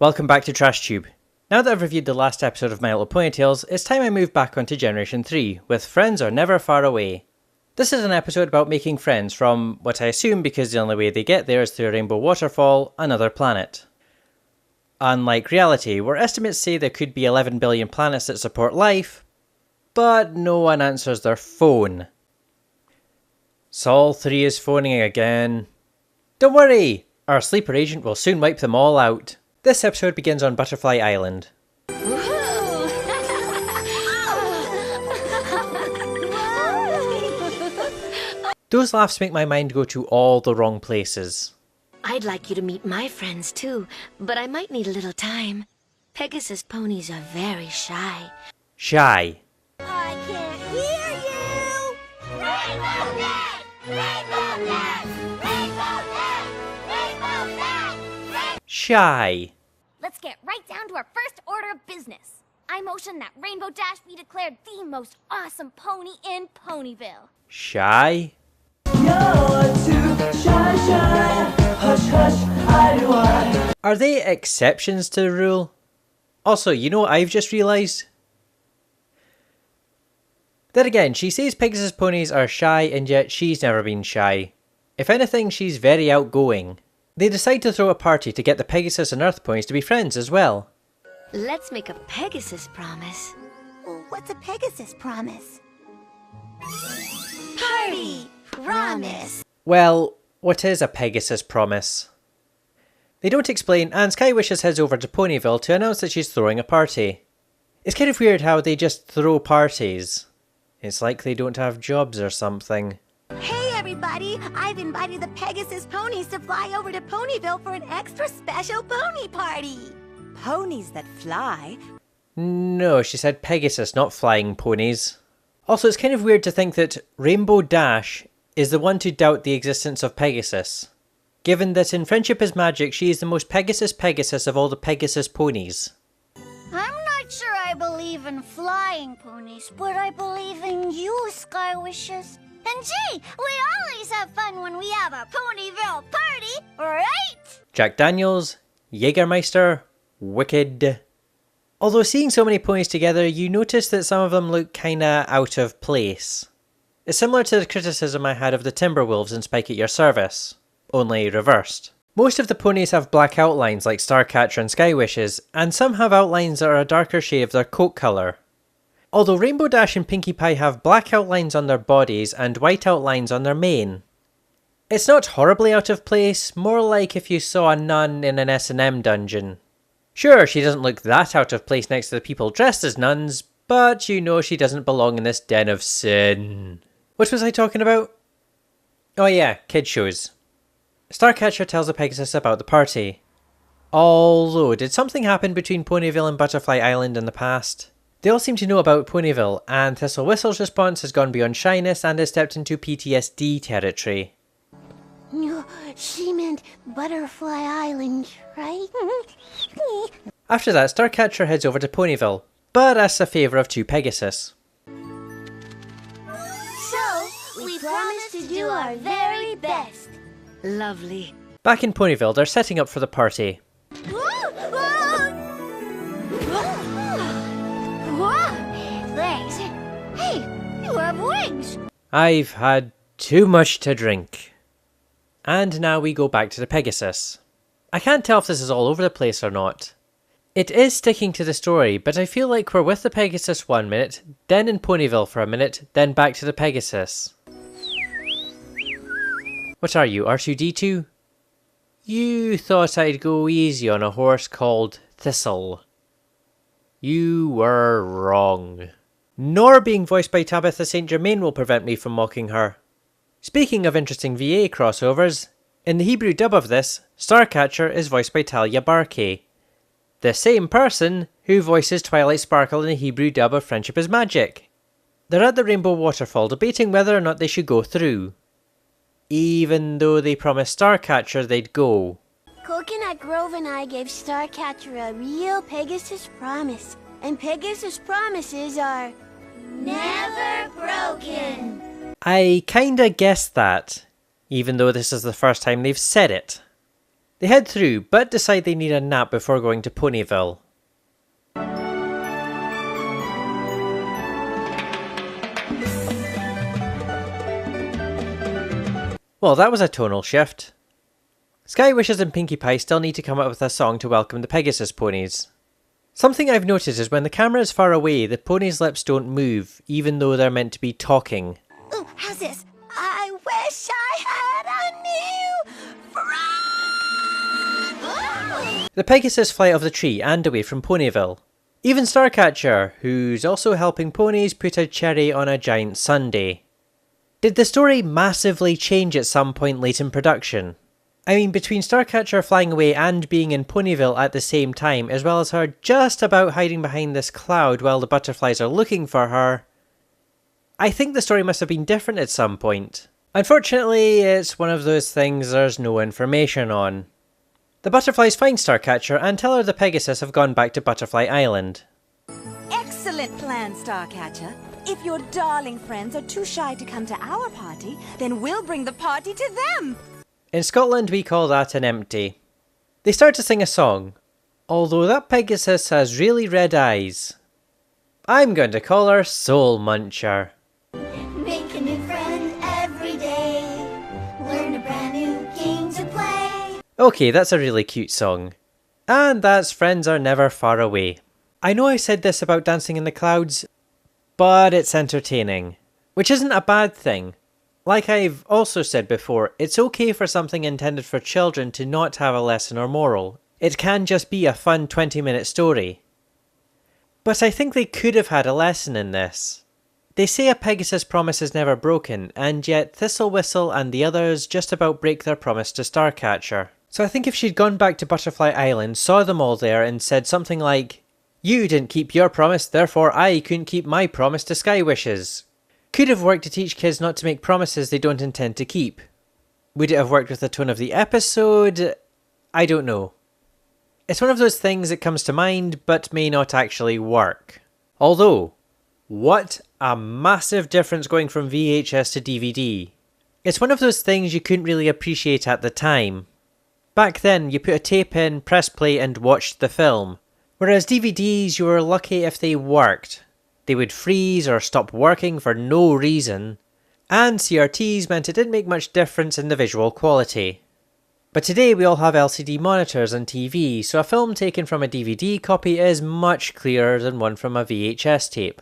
Welcome back to TrashTube. Now that I've reviewed the last episode of My Little Ponytails, it's time I move back onto Generation 3, with Friends Are Never Far Away. This is an episode about making friends from, what I assume because the only way they get there is through a rainbow waterfall, another planet. Unlike reality, where estimates say there could be 11 billion planets that support life, but no one answers their phone. Sol 3 is phoning again. Don't worry! Our sleeper agent will soon wipe them all out. This episode begins on Butterfly Island. Those laughs make my mind go to all the wrong places. I'd like you to meet my friends too, but I might need a little time. Pegasus ponies are very shy. Shy. I can't hear you! Rainbow Dash! Rainbow Dash! Rainbow Dash! Rainbow Dash! Shy. Let's get right down to our first order of business. I motion that Rainbow Dash be declared the most awesome pony in Ponyville. Shy? You're too shy, shy. Hush, hush, I do I. Are they exceptions to the rule? Also, you know what I've just realised? Then again, she says Pegasus ponies are shy and yet she's never been shy. If anything, she's very outgoing. They decide to throw a party to get the Pegasus and Earth ponies to be friends as well. Let's make a Pegasus promise. What's a Pegasus promise? Party promise. Well, what is a Pegasus promise? They don't explain, and Sky Wishes heads over to Ponyville to announce that she's throwing a party. It's kind of weird how they just throw parties. It's like they don't have jobs or something. Hey everybody, I've invited the Pegasus ponies to fly over to Ponyville for an extra special pony party. Ponies that fly? No, she said Pegasus, not flying ponies. Also, it's kind of weird to think that Rainbow Dash is the one to doubt the existence of Pegasus, given that in Friendship is Magic she is the most Pegasus of all the Pegasus ponies. I'm not sure I believe in flying ponies, but I believe in you, Sky Wishes. And gee, we always have fun when we have a Ponyville party, right? Jack Daniels, Jägermeister, Wicked. Although seeing so many ponies together, you notice that some of them look kinda out of place. It's similar to the criticism I had of the Timberwolves in Spike at Your Service, only reversed. Most of the ponies have black outlines like Starcatcher and Sky Wishes, and some have outlines that are a darker shade of their coat colour. Although Rainbow Dash and Pinkie Pie have black outlines on their bodies and white outlines on their mane. It's not horribly out of place, more like if you saw a nun in an S&M dungeon. Sure, she doesn't look that out of place next to the people dressed as nuns, but you know she doesn't belong in this den of sin. What was I talking about? Oh yeah, kid shows. Starcatcher tells the Pegasus about the party. Although, did something happen between Ponyville and Butterfly Island in the past? They all seem to know about Ponyville, and Thistle Whistle's response has gone beyond shyness and has stepped into PTSD territory. She meant Butterfly Island, right? After that, Starcatcher heads over to Ponyville, but asks a favour of two Pegasus. So, we promise to do our very best. Lovely. Back in Ponyville, they're setting up for the party. Thanks. Hey, you have wings. I've had too much to drink. And now we go back to the Pegasus. I can't tell if this is all over the place or not. It is sticking to the story, but I feel like we're with the Pegasus 1 minute, then in Ponyville for a minute, then back to the Pegasus. What are you, R2-D2? You thought I'd go easy on a horse called Thistle. You were wrong. Nor being voiced by Tabitha St. Germain will prevent me from mocking her. Speaking of interesting VA crossovers, in the Hebrew dub of this, Starcatcher is voiced by Talia Barkey, the same person who voices Twilight Sparkle in the Hebrew dub of Friendship is Magic. They're at the Rainbow Waterfall debating whether or not they should go through, even though they promised Starcatcher they'd go. Coconut Grove and I gave Starcatcher a real Pegasus promise, and Pegasus promises are never broken. I kinda guessed that, even though this is the first time they've said it. They head through, but decide they need a nap before going to Ponyville. Well, that was a tonal shift. Sky Wishes and Pinkie Pie still need to come up with a song to welcome the Pegasus ponies. Something I've noticed is when the camera is far away, the ponies' lips don't move, even though they're meant to be talking. Ooh, how's this? I wish I had a new friend. The Pegasus fly out of the tree and away from Ponyville. Even Starcatcher, who's also helping ponies put a cherry on a giant sundae. Did the story massively change at some point late in production? I mean, between Starcatcher flying away and being in Ponyville at the same time, as well as her just about hiding behind this cloud while the butterflies are looking for her, I think the story must have been different at some point. Unfortunately, it's one of those things there's no information on. The butterflies find Starcatcher and tell her the Pegasus have gone back to Butterfly Island. Excellent plan, Starcatcher. If your darling friends are too shy to come to our party, then we'll bring the party to them. In Scotland, we call that an empty. They start to sing a song. Although that Pegasus has really red eyes. I'm going to call her Soul Muncher. Make a new friend every day. Learn a brand new game to play. Okay, that's a really cute song. And that's Friends Are Never Far Away. I know I said this about Dancing in the Clouds, but it's entertaining. Which isn't a bad thing. Like I've also said before, it's okay for something intended for children to not have a lesson or moral. It can just be a fun 20-minute story. But I think they could have had a lesson in this. They say a Pegasus promise is never broken, and yet Thistle Whistle and the others just about break their promise to Starcatcher. So I think if she'd gone back to Butterfly Island, saw them all there and said something like, "You didn't keep your promise, therefore I couldn't keep my promise to Sky Wishes," could have worked to teach kids not to make promises they don't intend to keep. Would it have worked with the tone of the episode? I don't know. It's one of those things that comes to mind, but may not actually work. Although, what a massive difference going from VHS to DVD. It's one of those things you couldn't really appreciate at the time. Back then, you put a tape in, press play and watched the film. Whereas DVDs, you were lucky if they worked. They would freeze or stop working for no reason. And CRTs meant it didn't make much difference in the visual quality. But today we all have LCD monitors and TV, so a film taken from a DVD copy is much clearer than one from a VHS tape.